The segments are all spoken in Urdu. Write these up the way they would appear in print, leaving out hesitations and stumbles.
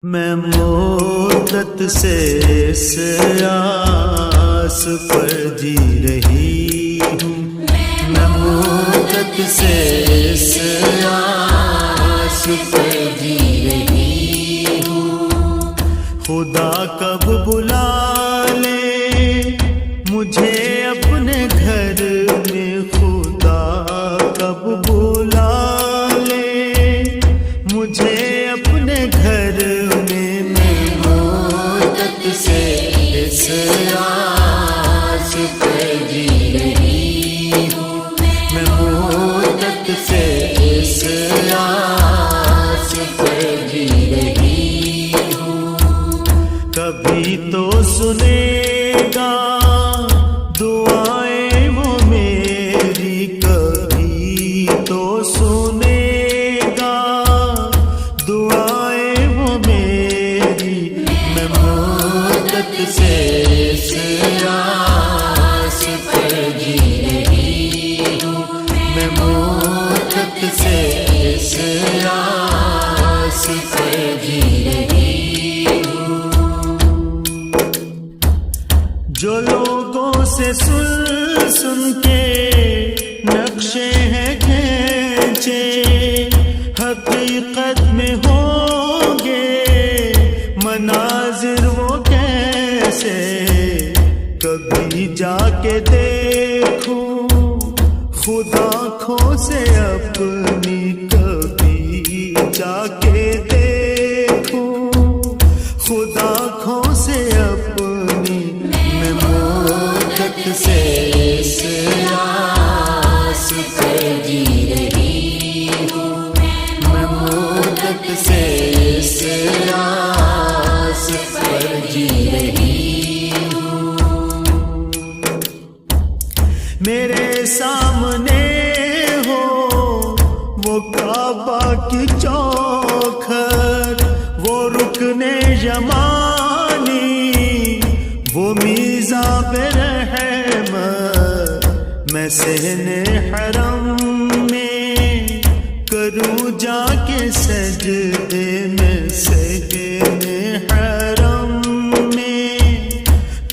میں مدت سے اس آس پر جی رہی ہوں، میں مدت سے اس آس پر جی رہی ہوں، خدا کب بلا لے مجھے اپنے گھر میں، خدا کب بلا لے مجھے اپنے گھر میں، میں مدت سے اس آس پر جی رہی ہوں، میں مدت سے اس آس پر جی رہی ہوں، کبھی تو سنے گا دعائیں وہ میری، کبھی تو سنے گا دعائیں وہ میری، میں مدت سے اس آس پر جی رہی ہوں، میں مدت سے اس آس پر جی رہی ہوں، جو لوگوں سے سن سن کے نقشے ہیں کھینچے، حقیقت میں ہوں گے مناظر وہ کیسے، کبھی جا کے دیکھوں خود آنکھوں سے اپنی، کبھی جا کے دیکھوں خود آنکھوں سے اپنی، میں مدت سے اس آس پر جی رہی ہوں، میں مدت سے اس آس پر جی رہی ہوں، میرے سامنے ہو وہ کعبہ کی چوکھٹ، وہ رکن یمانی، وہ میزاب رحمت، میں صحن حرم میں کروں جا کے سجدے، میں صحن حرم میں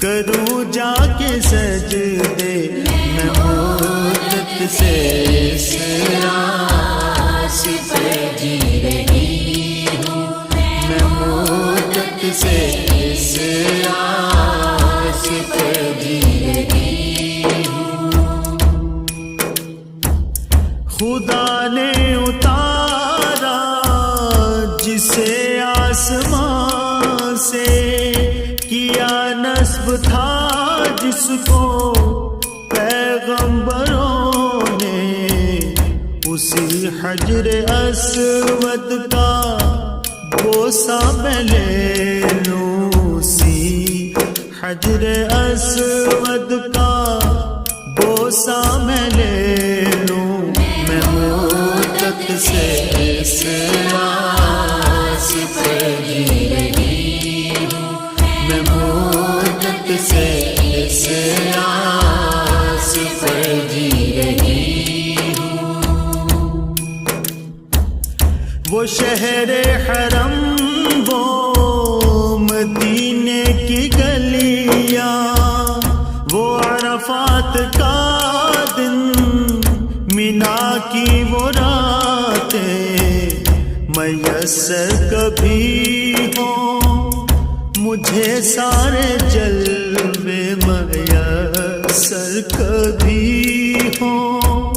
کروں جا کے سجدے، میں مدت سے اس آس پر جی رہی ہوں، میں مدت سے اس آس پر جی رہی ہوں، خدا نے اتارا جسے آسمان سے، کیا نصب تھا جس کو پیغمبروں نے، اسی حجر اسود کا بوسہ میں لے لوں، اسی حجر اسود کا بوسہ میں لے لوں، میں مدت سے اس آس پر جی رہی ہوں، میں مدت سے اس آس پر جی رہی ہوں، وہ شہر حرم، وہ مدینے کی گلیاں، وہ عرفات کا دن، مینا کی وہ راتیں، میسر کبھی ہوں مجھے سارے جلوے، میسر کبھی ہوں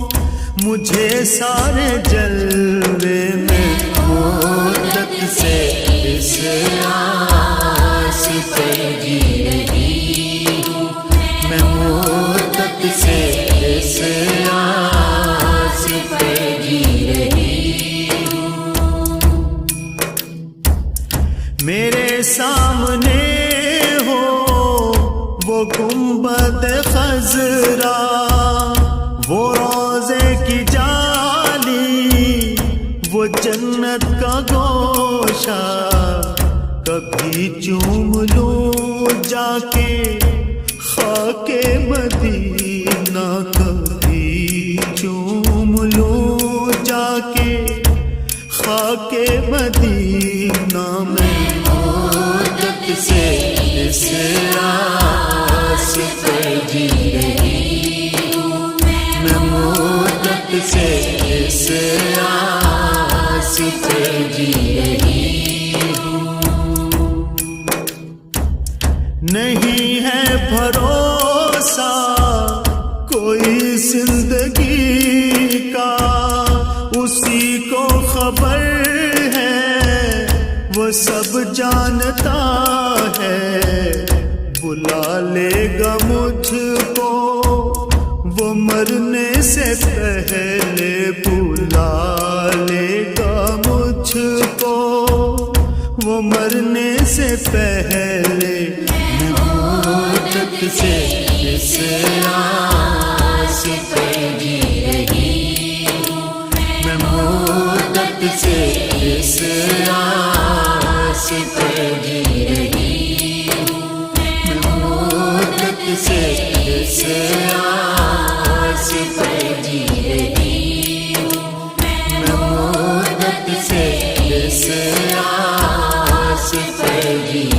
مجھے سارے جلوے، میں مدت سے اس آس پر جی رہی ہوں، میں مدت سے اس آس پر جی رہی ہوں، میرے سامنے ہو وہ گنبد خضرا، وہ روضے کی جالی، وہ جنت کا گوشہ، کبھی چوم لوں جا کے خاک مدینہ، کبھی چوم لوں جا کے خاک مدینہ میں سے اس آس پر جی رہی ہوں میں مدت سے اس آس پر جی رہی ہوں نہیں ہے بھروسہ کوئی زندگی کا اسی کو خبر ہے وہ سب جانتا ہے بلا لے گا مجھ کو وہ مرنے سے پہلے بلا لے گا مجھ کو وہ مرنے سے پہلے میں مدت سے اس آس پر جی رہی ہوں میں مدت سے اس آس پر جی رہی ہوں میں مدت سے اس آس پر جی رہی ہوں میں مدت سے اس آس پر جی